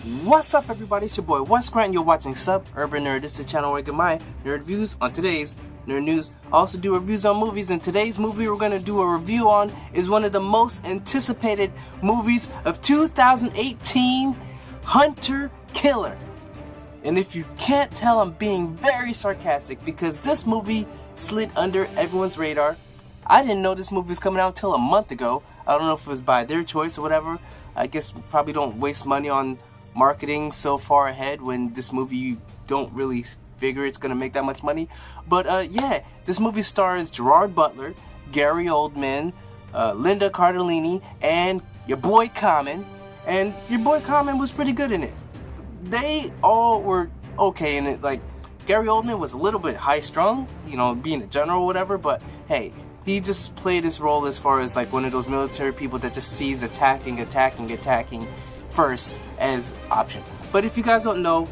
What's up, everybody? It's your boy Wes Grant. You're watching Suburban Nerd. This is the channel where I get my nerd views on today's nerd news. I also do reviews on movies, and today's movie we're going to do a review on is one of the most anticipated movies of 2018, Hunter Killer. And if you can't tell, I'm being very sarcastic because this movie slid under everyone's radar. I didn't know this movie was coming out until a month ago. I don't know if it was by their choice or whatever. I guess probably don't waste money on marketing so far ahead when this movie you don't really figure it's gonna make that much money. But yeah, this movie stars Gerard Butler, Gary Oldman, Linda Cardellini, and your boy Common. And your boy Common was pretty good in it. They all were okay in it. Like, Gary Oldman was a little bit high-strung, you know, being a general or whatever, but hey, he just played his role as far as like one of those military people that just sees attacking first as option. But if you guys don't know,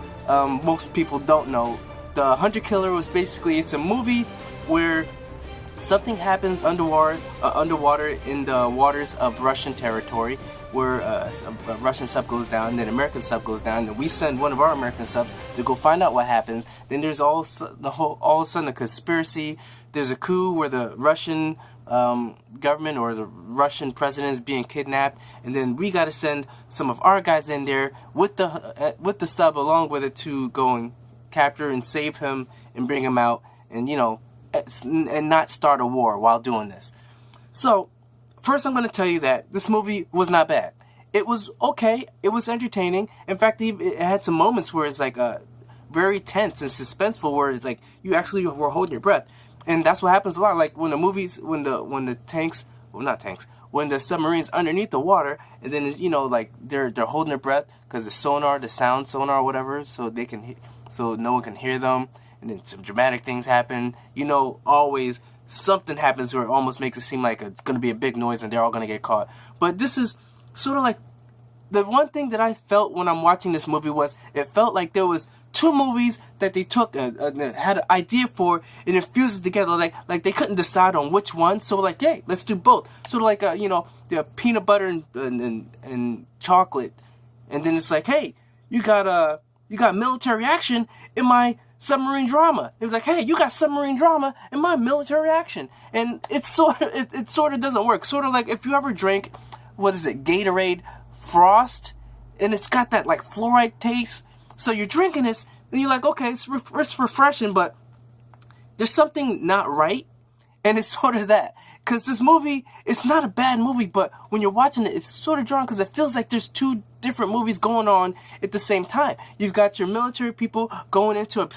most people don't know, the Hunter Killer was basically, it's a movie where something happens underwater in the waters of Russian territory, where a Russian sub goes down, and then an American sub goes down, and we send one of our American subs to go find out what happens. Then there's all of a sudden a conspiracy. There's a coup where the Russian government or the Russian president is being kidnapped, and then we got to send some of our guys in there with the sub along with it to go and capture and save him and bring him out, and you know, and not start a war while doing this. So first, I'm going to tell you that this movie was not bad. It was okay. It was entertaining. In fact, it had some moments where it's like very tense and suspenseful, where it's like you actually were holding your breath. And that's what happens a lot. Like when the movies, when the tanks, well, not tanks, when the submarines underneath the water, and then you know, like they're holding their breath because the sonar, the sound sonar, or whatever, so they can, so no one can hear them. And then some dramatic things happen. You know, always something happens where it almost makes it seem like it's going to be a big noise and they're all going to get caught. But this is sort of like, the one thing that I felt when I'm watching this movie was, it felt like there was two movies that they took had an idea for and infused it together. Like they couldn't decide on which one, so like, hey, let's do both. Sort of like you know, the peanut butter and chocolate, and then it's like, hey, you got military action in my submarine drama. It was like, hey, you got submarine drama in my military action, and it sort of doesn't work. Sort of like if you ever drank, what is it, Gatorade Frost, and it's got that like fluoride taste. So you're drinking this, and you're like, okay, it's refreshing, but there's something not right, and it's sort of that. Because this movie, it's not a bad movie, but when you're watching it, it's sort of drawn because it feels like there's two different movies going on at the same time. You've got your military people going in to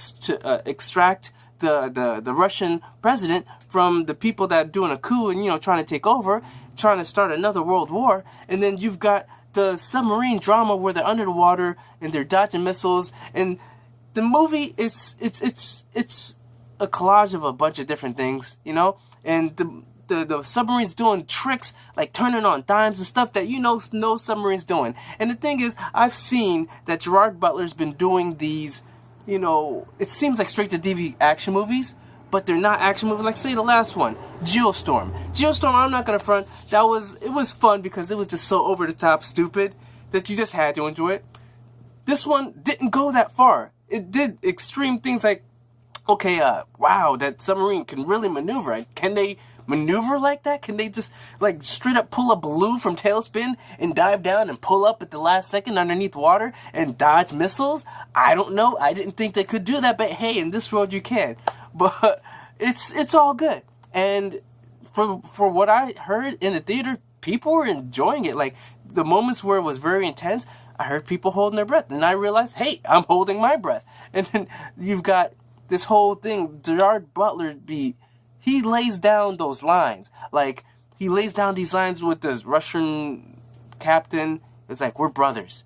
extract the Russian president from the people that are doing a coup and, you know, trying to take over, trying to start another world war, and then you've got the submarine drama where they're under the water and they're dodging missiles, and the movie it's a collage of a bunch of different things, you know, and the submarine's doing tricks like turning on dimes and stuff that you know no submarine's doing. And the thing is, I've seen that Gerard Butler's been doing these, you know, it seems like straight to DVD action movies, but they're not action movies. Like, say the last one, Geostorm, I'm not gonna front, it was fun because it was just so over the top stupid that you just had to enjoy it. This one didn't go that far. It did extreme things like, okay, wow, that submarine can really maneuver. Can they maneuver like that? Can they just like straight up pull a balloon from tailspin and dive down and pull up at the last second underneath water and dodge missiles? I don't know. I didn't think they could do that, but hey, in this world you can. But it's all good. And for what I heard in the theater, people were enjoying it. Like, the moments where it was very intense, I heard people holding their breath, and I realized, hey, I'm holding my breath. And then you've got this whole thing, Gerard Butler, he lays down those lines. Like, he lays down these lines with this Russian captain. It's like, we're brothers.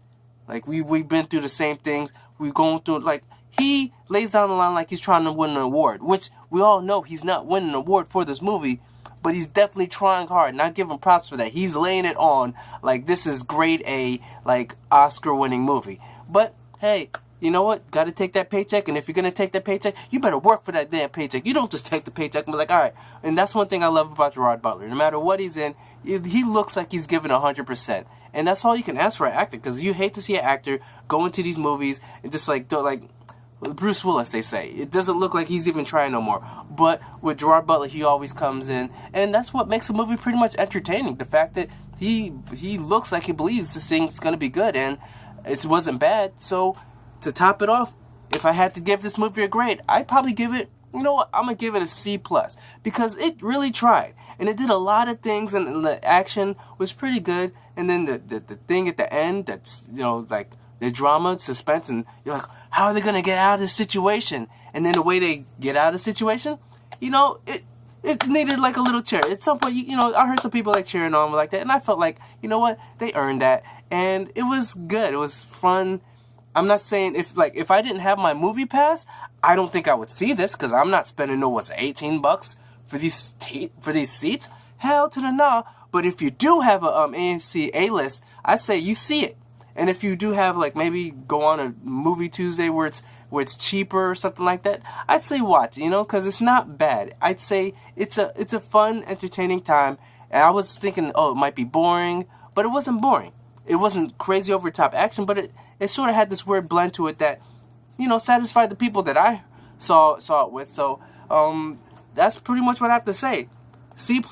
Like, we've been through the same things. We're going through, like, he lays down the line like he's trying to win an award, which we all know he's not winning an award for this movie, but he's definitely trying hard, and I give him props for that. He's laying it on like this is grade A, like Oscar-winning movie. But hey, you know what? Got to take that paycheck, and if you're gonna take that paycheck, you better work for that damn paycheck. You don't just take the paycheck and be like, all right. And that's one thing I love about Gerard Butler. No matter what he's in, he looks like he's giving 100%, and that's all you can ask for an actor, because you hate to see an actor go into these movies and just like Bruce Willis, they say. It doesn't look like he's even trying no more. But with Gerard Butler, he always comes in, and that's what makes a movie pretty much entertaining. The fact that he looks like he believes this thing's going to be good, and it wasn't bad. So, to top it off, if I had to give this movie a grade, I'd probably give it, you know what, I'm going to give it a C+. Because it really tried. And it did a lot of things, and the action was pretty good. And then the thing at the end, that's, you know, like, the drama, suspense, and you're like, how are they going to get out of this situation? And then the way they get out of the situation, you know, it needed like a little cheer. At some point, you know, I heard some people like cheering on like that, and I felt like, you know what, they earned that. And it was good. It was fun. I'm not saying, if I didn't have my movie pass, I don't think I would see this, because I'm not spending, $18 for these seats. Hell to the nah. But if you do have a AMC A-list, I say you see it. And if you do have, like, maybe go on a movie Tuesday where it's cheaper or something like that, I'd say watch, you know, because it's not bad. I'd say it's a fun, entertaining time. And I was thinking, oh, it might be boring, but it wasn't boring. It wasn't crazy over top action, but it sort of had this weird blend to it that, you know, satisfied the people that I saw it with. So that's pretty much what I have to say. C+.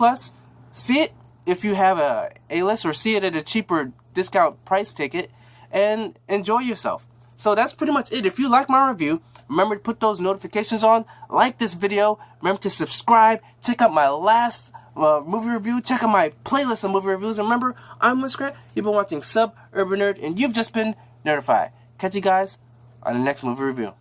See it if you have a A-list, or see it at a cheaper discount price ticket, and enjoy yourself. So that's pretty much it. If you like my review, remember to put those notifications on, like this video, remember to subscribe, check out my last movie review, check out my playlist of movie reviews, and remember, I'm Screenplay, you've been watching Urban Nerd, and you've just been nerdified. Catch you guys on the next movie review.